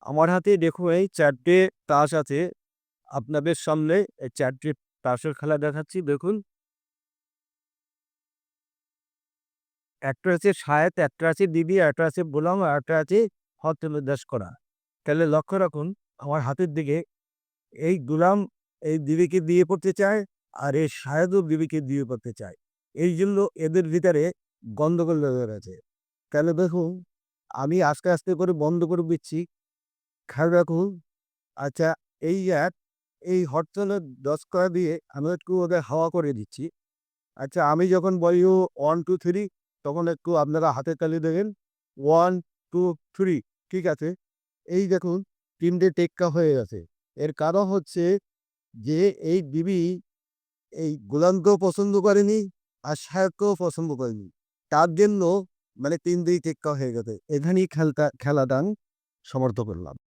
আমার হাতে দেখুন এই ৪ টে তাস আছে। আপনাদের সামনে এই ৪ টে তাসের খেলা দেখাচ্ছি দেখুন। একটা আছে সায়েত, একটা আছে দিবি, একটা আছে বোলাম, আর একটা আছে হরতলদাস করা। তাহলে লক্ষ্য রাখুন আমার হাতের দিকে এই গুলাম এই দিদিকে দিয়ে পড়তে চায়, আর এই শাহেদও দিদিকে দিয়ে পড়তে চায়। এই জন্য এদের ভিতরে গন্ডগোল লেগে গেছে। তাহলে দেখুন আমি আস্তে, আস্তে করে বন্ধ করে দিচ্ছি। খেয়াল রাখুন। আচ্ছা, এই এই হরতলের ১০ করা দিয়ে আমি একটু ওদের হাওয়া করে দিচ্ছি। আচ্ছা, আমি যখন বলি 1, 2, 3 তখন একটু আপনারা হাতের তালি দেবেন। 1, 2, 3 ঠিক আছে? এই দেখুন ৩ টে টেক্কা হয়ে গেছে। এর কারণ হচ্ছে যে এই বিবি এই গোলামকেও পছন্দ করেনি, আর সাহেবকেও পছন্দ করেনি। তার জন্য মানে ৩ টেই টেক্কা হয়ে গেছে। এখানেই খেলাটা আমি সমাপ্ত করলাম।